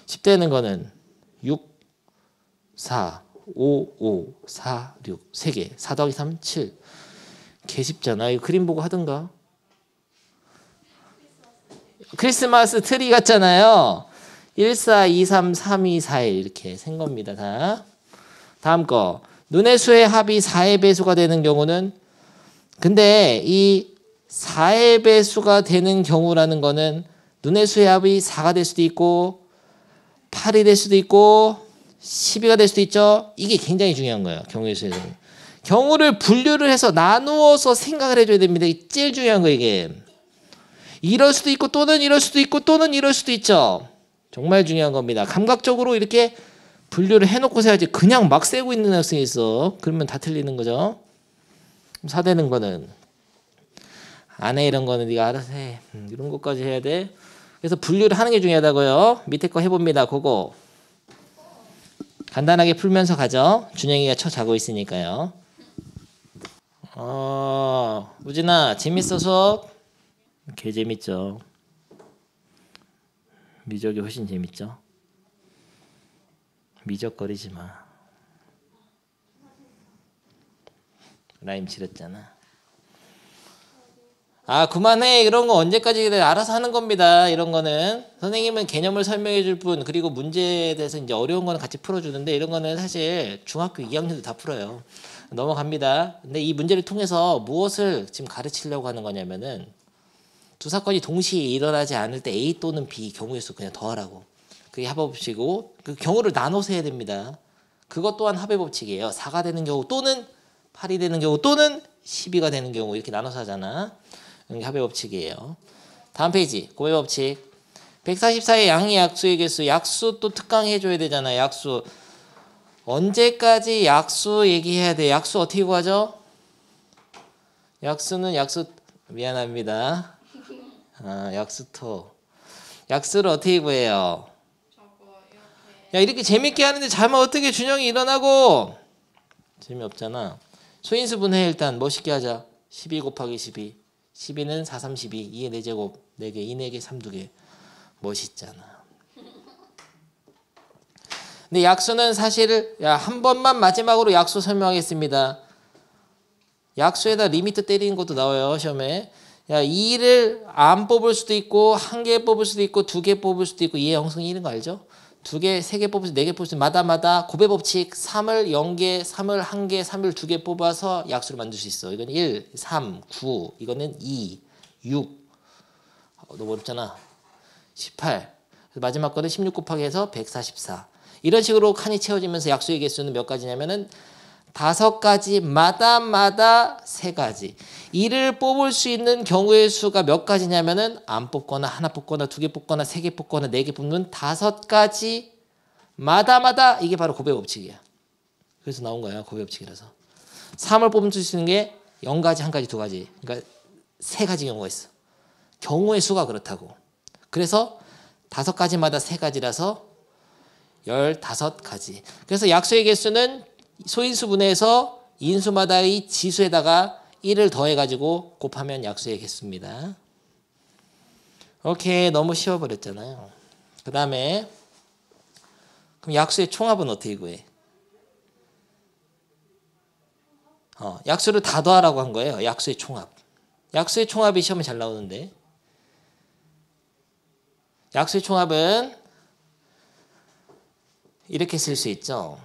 10 되는 거는 6, 4, 5, 5, 4, 6. 3개. 4 더하기 3, 7. 개 쉽잖아. 이거 그림 보고 하든가. 크리스마스 트리 같잖아요. 1, 4, 2, 3, 3, 2, 4, 1 이렇게 생 겁니다. 다. 다음 거. 눈의 수의 합이 4의 배수가 되는 경우는 근데 이 4의 배수가 되는 경우라는 거는 눈의 수의 합이 4가 될 수도 있고 8이 될 수도 있고 12가 될 수도 있죠. 이게 굉장히 중요한 거예요. 경우의 수에서는. 경우를 분류를 해서 나누어서 생각을 해줘야 됩니다. 이게 제일 중요한 거예요. 이게. 이럴 수도 있고 또는 이럴 수도 있고 또는 이럴 수도 있죠. 정말 중요한 겁니다. 감각적으로 이렇게 분류를 해놓고 해야지 그냥 막 세고 있는 학생이 있어. 그러면 다 틀리는 거죠. 4되는 거는 안 해. 이런 거는 네가 알아서 해. 이런 것까지 해야 돼. 그래서 분류를 하는 게 중요하다고요. 밑에 거 해봅니다. 그거 간단하게 풀면서 가죠. 준영이가 쳐 자고 있으니까요. 우진아 재밌어 수업? 개 재밌죠. 미적이 훨씬 재밌죠. 미적거리지 마. 라임 지렸잖아. 그만해. 이런 거 언제까지 알아서 하는 겁니다. 이런 거는 선생님은 개념을 설명해 줄 뿐, 그리고 문제에 대해서 이제 어려운 거는 같이 풀어주는데 이런 거는 사실 중학교 2학년도 다 풀어요. 넘어갑니다. 근데 이 문제를 통해서 무엇을 지금 가르치려고 하는 거냐면은 두 사건이 동시에 일어나지 않을 때 A 또는 B 경우의 수 그냥 더하라고. 그게 합의 법칙이고 그 경우를 나눠서 해야 됩니다. 그것 또한 합의 법칙이에요. 4가 되는 경우 또는 8이 되는 경우 또는 12가 되는 경우 이렇게 나눠서 하잖아. 이게 합의 법칙이에요. 다음 페이지 고의 법칙. 144의 양이 약수의 개수. 약수 또 특강 해줘야 되잖아. 약수. 언제까지 약수 얘기해야 돼? 약수 어떻게 구하죠? 약수는 약수 미안합니다. 약수토. 약수를 어떻게 구해요? 야 이렇게 재밌게 하는데 자면 어떻게 준영이 일어나고. 재미없잖아. 소인수 분해 일단 멋있게 하자. 12 곱하기 12. 12는 4, 3, 12. 2의 4제곱 4개. 2, 4개, 3, 2개. 멋있잖아. 근데 약수는 사실 한 번만 마지막으로 약수 설명하겠습니다. 약수에다 리미트 때리는 것도 나와요. 시험에. 2를 안 뽑을 수도 있고 1개 뽑을 수도 있고 2개 뽑을 수도 있고 2의 형성이 이런 거 알죠? 2개, 3개 뽑을 수, 4개 뽑을 수 마다 곱의 법칙 3을 0개, 3을 1개, 3을 2개 뽑아서 약수를 만들 수 있어. 이건 1, 3, 9, 이거는 2, 6. 너무 어렵잖아. 18. 마지막 거는 16 곱하기 해서 144. 이런 식으로 칸이 채워지면서 약수의 개수는 몇 가지냐면은 5가지 마다 3가지. 2를 뽑을 수 있는 경우의 수가 몇 가지냐면은 안 뽑거나 하나 뽑거나 2개 뽑거나 3개 뽑거나 4개 뽑는 5가지 마다 이게 바로 곱의 법칙이야. 그래서 나온 거야. 곱의 법칙이라서. 3을 뽑을 수 있는 게 0가지, 1가지, 2가지. 그러니까 3가지 경우가 있어. 경우의 수가 그렇다고. 그래서 5가지마다 3가지라서 15가지. 그래서 약수의 개수는 소인수 분해해서 인수마다의 지수에다가 1을 더해가지고 곱하면 약수의 개수입니다. 오케이. 너무 쉬워버렸잖아요. 그 다음에 그럼 약수의 총합은 어떻게 구해? 약수를 다 더하라고 한 거예요. 약수의 총합. 약수의 총합이 시험에 잘 나오는데 약수의 총합은 이렇게 쓸 수 있죠.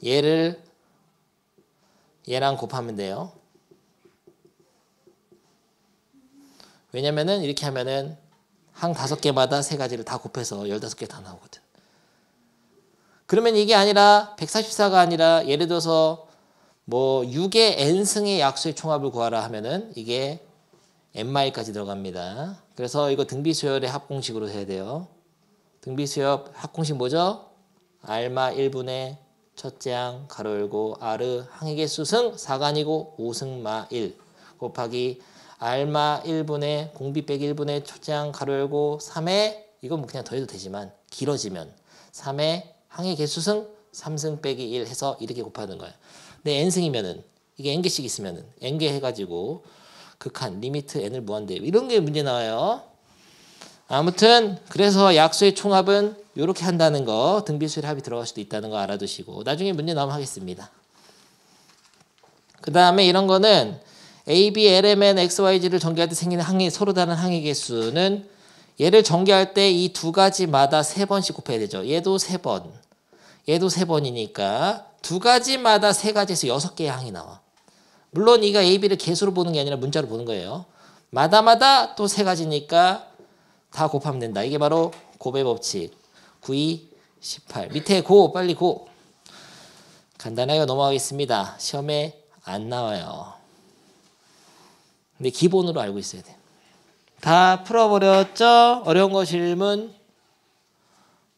얘를 얘랑 곱하면 돼요. 왜냐면은 이렇게 하면은 항 5개마다 3가지를 다 곱해서 15개 다 나오거든. 그러면 이게 아니라 144가 아니라 예를 들어서 뭐 6의 n승의 약수의 총합을 구하라 하면은 이게 n-까지 들어갑니다. 그래서 이거 등비수열의 합공식으로 해야 돼요. 등비수열 합공식 뭐죠? 알마 1분의 첫째 항 가로 열고 아르 항의 개수 승 4가 아니고 5승 마 1 곱하기 알마 1분의 공비 빼기 1분의 첫째 항 가로 열고 3의 이건 뭐 그냥 더해도 되지만 길어지면 3의 항의 개수 승 3승 빼기 1 해서 이렇게 곱하는 거예요. 근데 n승이면은 이게 n개씩 있으면은 n개 해가지고 극한 리미트 n을 무한대요. 이런 게 문제 나와요. 아무튼 그래서 약수의 총합은 이렇게 한다는 거, 등비수열 합이 들어갈 수도 있다는 거 알아두시고 나중에 문제 나오면 하겠습니다. 그 다음에 이런 거는 A, B, L, M, N, X, Y, Z를 전개할 때 생기는 항의 서로 다른 항의 개수는 얘를 전개할 때 이 2가지마다 3번씩 곱해야 되죠. 얘도 3번, 얘도 3번이니까 두 가지마다 3가지에서 6개의 항이 나와. 물론 이가 A, B를 개수로 보는 게 아니라 문자로 보는 거예요. 마다마다 또 3가지니까 다 곱하면 된다. 이게 바로 곱의 법칙. 9, 2, 18. 밑에 고, 빨리 고. 간단하게 넘어가겠습니다. 시험에 안 나와요. 근데 기본으로 알고 있어야 돼. 다 풀어버렸죠? 어려운 거 질문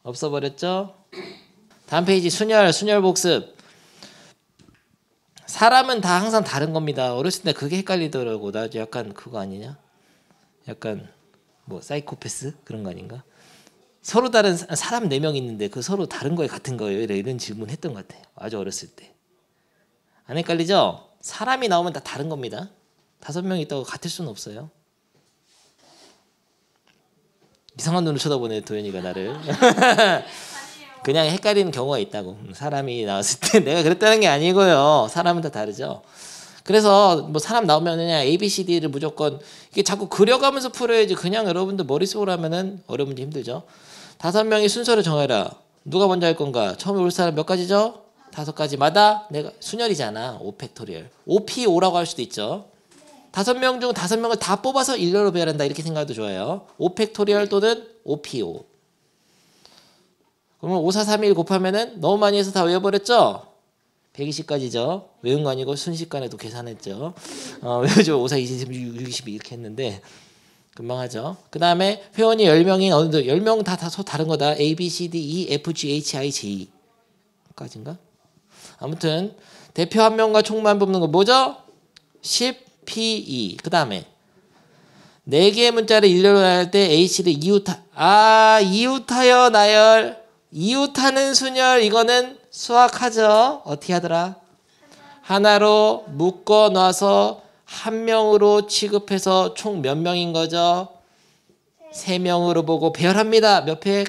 없어버렸죠? 다음 페이지 순열 복습. 사람은 다 항상 다른 겁니다. 어렸을 때 그게 헷갈리더라고. 나 약간 그거 아니냐? 약간 뭐 사이코패스 그런 거 아닌가? 서로 다른 사람 4명 있는데 그 서로 다른 거에 같은 거예요? 이런 질문 했던 것 같아요. 아주 어렸을 때. 안 헷갈리죠? 사람이 나오면 다 다른 겁니다. 5명 있다고 같을 수는 없어요. 이상한 눈으로 쳐다보네 도현이가 나를. 그냥 헷갈리는 경우가 있다고. 사람이 나왔을 때 내가 그랬다는 게 아니고요. 사람은 다 다르죠. 그래서 뭐 사람 나오면 그냥 A, B, C, D를 무조건 이게 자꾸 그려가면서 풀어야지. 그냥 여러분들 머릿속으로 하면은 어려운지 힘들죠. 5명이 순서를 정해라. 누가 먼저 할 건가? 처음에 올 사람 몇 가지죠? 5가지마다 내가 순열이잖아. 5팩토리얼. 5P5라고 할 수도 있죠. 5명 중 5명을 다 뽑아서 일렬로 배열한다. 이렇게 생각해도 좋아요. 5팩토리얼 또는 5P5. 그러면 5, 4, 3, 1 곱하면은 너무 많이 해서 다 외워버렸죠? 120까지죠. 외운 거 아니고 순식간에도 계산했죠. 외우죠. 5, 4, 20, 30, 62 이렇게 했는데 금방 하죠. 그 다음에 회원이 10명인 어느 10명 다 다른 거다. A, B, C, D, E, F, G, H, I, J 까지인가? 아무튼 대표 한 명과 총만 뽑는 거 뭐죠? 10, P, E. 그 다음에 4개의 문자를 일렬로 나열 때 H를 이웃하. 이웃하여 나열. 이웃하는 순열. 이거는 수학하죠. 어떻게 하더라? 하나로 묶어 놔서 한 명으로 취급해서 총 몇 명인 거죠? 3명으로 보고 배열합니다. 몇 팩?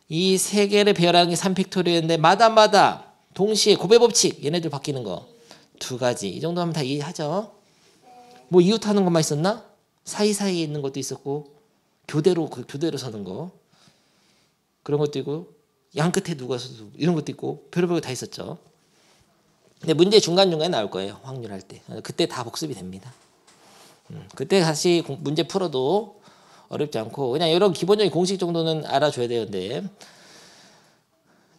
이 3개를 배열하는 게 3팩토리였는데 마다마다 동시에 곱의 법칙. 얘네들 바뀌는 거 2가지. 이 정도 하면 다 이해하죠? 뭐 이웃하는 것만 있었나? 사이사이에 있는 것도 있었고 교대로 서는 거 그런 것도 있고 양 끝에 누가 서고 이런 것도 있고 별의별 거 다 있었죠. 근데 문제 중간중간에 나올 거예요. 확률할 때. 그때 다 복습이 됩니다. 그때 다시 문제 풀어도 어렵지 않고 그냥 이런 기본적인 공식 정도는 알아줘야 되는데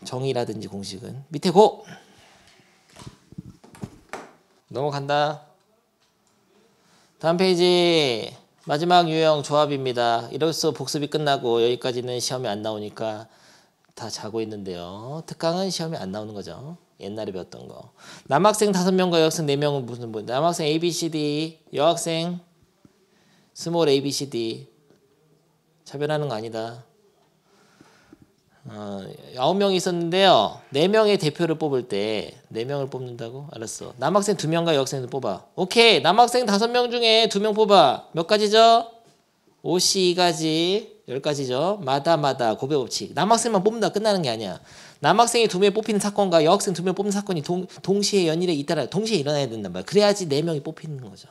정의라든지 공식은 밑에 고 넘어간다. 다음 페이지 마지막 유형 조합입니다. 이로써 복습이 끝나고 여기까지는 시험에 안 나오니까 다 자고 있는데요. 특강은 시험에 안 나오는 거죠. 옛날에 배웠던 거. 남학생 5명과 여학생 4명은 무슨 뭐 남학생 A, B, C, D, 여학생 스몰 A, B, C, D 차별하는 거 아니다. 9명이 있었는데요. 4명의 대표를 뽑을 때 4명을 뽑는다고? 알았어. 남학생 2명과 여학생을 뽑아. 오케이. 남학생 5명 중에 2명 뽑아. 몇 가지죠? 5C2가지 10가지죠. 마다마다 곱의 법칙. 남학생만 뽑는다 끝나는 게 아니야. 남학생이 2명 뽑히는 사건과 여학생 2명 뽑는 사건이 동시에 연일에 잇따라 동시에 일어나야 된단 말이야. 그래야지 4명이 뽑히는 거죠.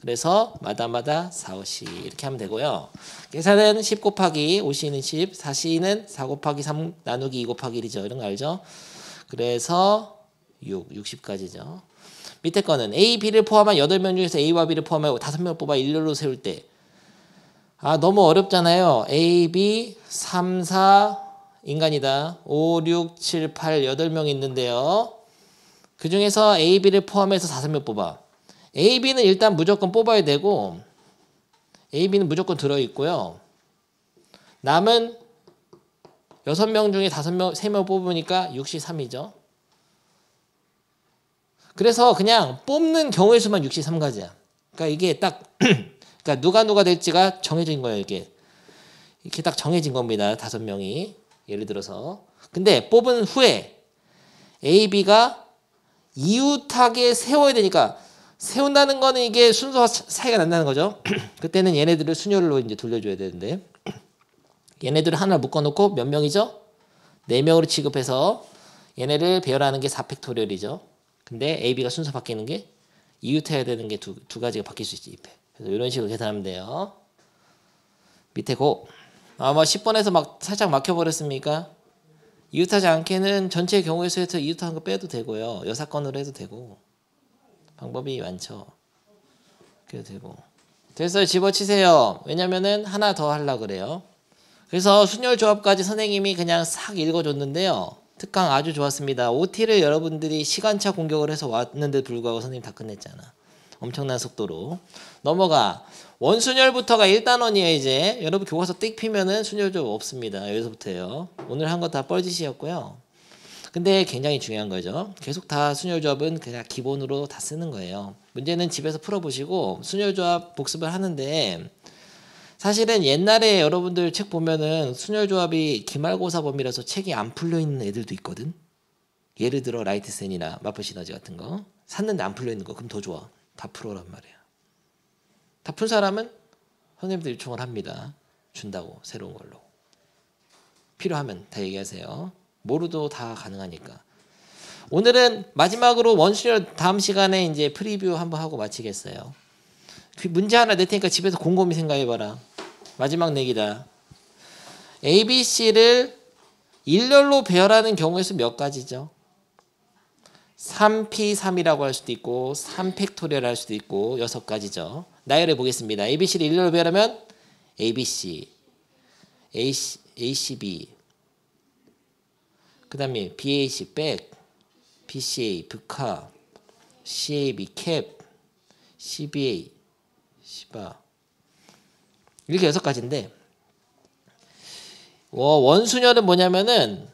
그래서 마다마다 4, 5C 이렇게 하면 되고요. 계산은 10 곱하기 5C는 10, 4C는 4 곱하기 3 나누기 2 곱하기 1이죠. 이런 거 알죠? 그래서 60까지죠. 밑에 거는 A, B를 포함한 8명 중에서 A와 B를 포함하고 5명을 뽑아 일렬로 세울 때 너무 어렵잖아요. A, B, 3, 4 인간이다. 5, 6, 7, 8, 8명 있는데요. 그 중에서 A, B를 포함해서 5명 뽑아. A, B는 일단 무조건 뽑아야 되고 A, B는 무조건 들어있고요. 남은 6명 중에 3명 뽑으니까 63이죠. 그래서 그냥 뽑는 경우의 수만 63가지야. 그러니까 이게 딱 그러니까 누가 될지가 정해진 거예요. 이렇게 딱 정해진 겁니다. 5명이 예를 들어서. 근데 뽑은 후에 A, B가 이웃하게 세워야 되니까 세운다는 거는 이게 순서와 차이가 난다는 거죠. 그때는 얘네들을 순열로 이제 돌려줘야 되는데 얘네들을 하나 묶어놓고 몇 명이죠? 4명으로 취급해서 얘네를 배열하는 게 4팩토리얼이죠. 근데 A, B가 순서 바뀌는 게 이웃해야 되는 게 두 가지가 바뀔 수 있지. 그래서 이런 식으로 계산하면 돼요. 밑에 고. 뭐 10번에서 막 살짝 막혀버렸습니까? 이웃하지 않게는 전체 경우의 수에서 이웃하는 거 빼도 되고요. 여사건으로 해도 되고 방법이 많죠. 그래도 되고. 그래서 집어치세요. 왜냐면은 하나 더 하려고 그래요. 그래서 순열조합까지 선생님이 그냥 싹 읽어줬는데요. 특강 아주 좋았습니다. OT를 여러분들이 시간차 공격을 해서 왔는데 불구하고 선생님 다 끝냈잖아. 엄청난 속도로. 넘어가. 원순열부터가 1단원이에요. 이제 여러분 교과서 띡 피면은 순열조합 없습니다. 여기서부터예요. 오늘 한 거 다 뻘짓이었고요. 근데 굉장히 중요한 거죠. 계속 다 순열조합은 그냥 기본으로 다 쓰는 거예요. 문제는 집에서 풀어보시고 순열조합 복습을 하는데 사실은 옛날에 여러분들 책 보면은 순열조합이 기말고사 범위라서 책이 안 풀려 있는 애들도 있거든. 예를 들어 라이트센이나 마플 시너지 같은 거 샀는데 안 풀려 있는 거 그럼 더 좋아. 다 풀어란 말이야. 다 푼 사람은 선생님들 요청을 합니다. 준다고 새로운 걸로. 필요하면 다 얘기하세요. 모르도 다 가능하니까. 오늘은 마지막으로 원순열 다음 시간에 이제 프리뷰 한번 하고 마치겠어요. 문제 하나 낼 테니까 집에서 곰곰이 생각해봐라. 마지막 내기다. ABC를 일렬로 배열하는 경우의 수 몇 가지죠? 3P3이라고 할 수도 있고 3팩토리얼 할 수도 있고 6가지죠. 나열해 보겠습니다. ABC를 일렬로 배열하면 ABC, ACB, 그 다음에 BAC 백, BCA 북하, CAB 캡, CBA 시바 이렇게 6가지인데 원순열은 뭐냐면은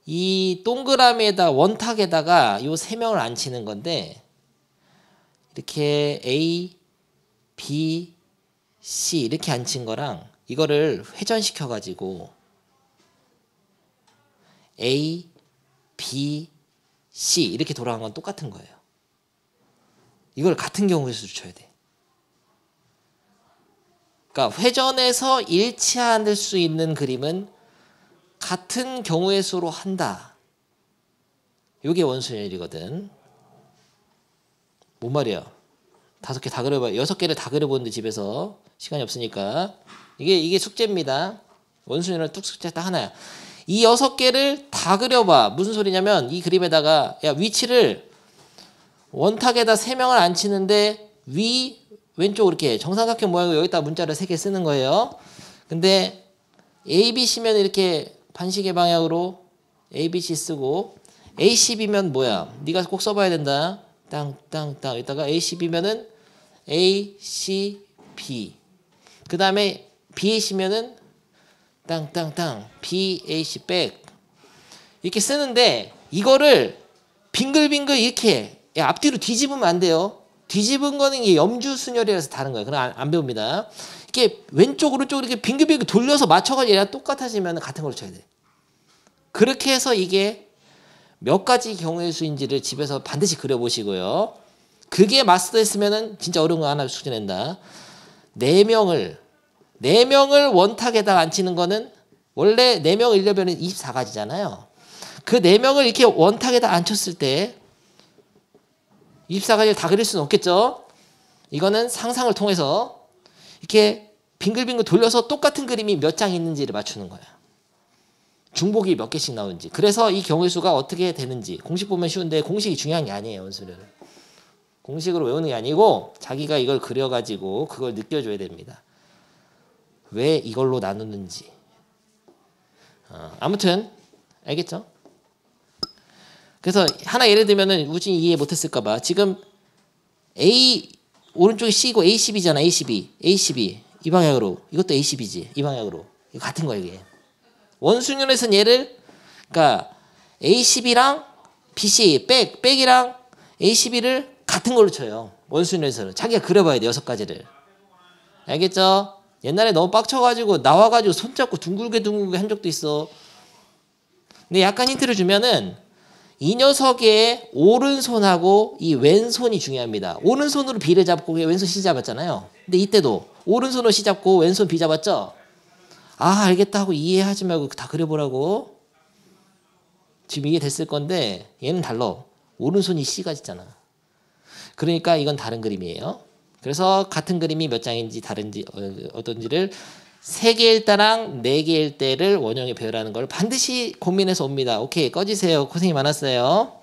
이 동그라미에다 원탁에다가 요 3명을 앉히는 건데 이렇게 A, B, C 이렇게 앉힌 거랑 이거를 회전시켜 가지고 A, B, C 이렇게 돌아간 건 똑같은 거예요. 이걸 같은 경우의 수를 쳐야 돼. 그러니까 회전해서 일치할 수 있는 그림은 같은 경우의 수로 한다. 이게 원순열이거든. 뭔 말이야? 5개 다 그려봐. 6개를 다 그려보는데 집에서 시간이 없으니까 이게 숙제입니다. 원순열은 뚝 숙제 딱 하나야. 이 6개를 다 그려봐. 무슨 소리냐면 이 그림에다가 야 위치를 원탁에다 3명을 앉히는데 왼쪽 이렇게 정삼각형 모양으로 여기다 문자를 3개 쓰는 거예요. 근데 ABC면 이렇게 반시계 방향으로 ABC 쓰고 ACB면 뭐야? 네가 꼭 써봐야 된다. 땅땅땅 이따가 ACB면은 ACB 그 다음에 BAC면은 땅땅땅 BAC 백 이렇게 쓰는데 이거를 빙글빙글 이렇게 앞뒤로 뒤집으면 안 돼요. 뒤집은 거는 이게 염주순열이라서 다른 거예요. 그럼 안 배웁니다. 이렇게 왼쪽 오른쪽 이렇게 빙글빙글 돌려서 맞춰가지고 얘랑 똑같아지면 같은 걸로 쳐야 돼. 그렇게 해서 이게 몇 가지 경우의 수인지를 집에서 반드시 그려보시고요. 그게 마스터했으면은 진짜 어려운 거 하나 숙제낸다. 4명을 원탁에다가 앉히는 거는 원래 4명 일렬변은 24가지잖아요. 그 4명을 이렇게 원탁에다 앉혔을 때 24가지를 다 그릴 수는 없겠죠. 이거는 상상을 통해서 이렇게 빙글빙글 돌려서 똑같은 그림이 몇 장 있는지를 맞추는 거야. 중복이 몇 개씩 나오는지. 그래서 이 경우의 수가 어떻게 되는지. 공식 보면 쉬운데 공식이 중요한 게 아니에요. 원순열은. 공식으로 외우는 게 아니고 자기가 이걸 그려가지고 그걸 느껴줘야 됩니다. 왜 이걸로 나누는지. 아무튼 알겠죠? 그래서 하나 예를 들면은 우진이 이해 못했을까 봐. 지금 A 오른쪽이 C고 ACB잖아. ACB 이 방향으로. 이것도 ACB지. 이 방향으로. 이거 같은 거야 이게. 원순열에서는 얘를 그러니까 ACB랑 BC 백이랑 ACB를 같은 걸로 쳐요. 원순열에서는 자기가 그려봐야 돼. 6가지를. 알겠죠? 옛날에 너무 빡쳐가지고 나와가지고 손잡고 둥글게 한 적도 있어. 근데 약간 힌트를 주면은 이 녀석의 오른손하고 이 왼손이 중요합니다. 오른손으로 B를 잡고 왼손 C 잡았잖아요. 근데 이때도 오른손으로 C 잡고 왼손 B 잡았죠? 아 알겠다 하고 이해하지 말고 다 그려보라고. 지금 이해 됐을 건데 얘는 달라. 오른손이 C가 있잖아. 그러니까 이건 다른 그림이에요. 그래서 같은 그림이 몇 장인지 다른지 어떤지를 3개일 때랑 4개일 때를 원형에 배열하는 걸 반드시 고민해서 옵니다. 오케이, 꺼지세요. 고생이 많았어요.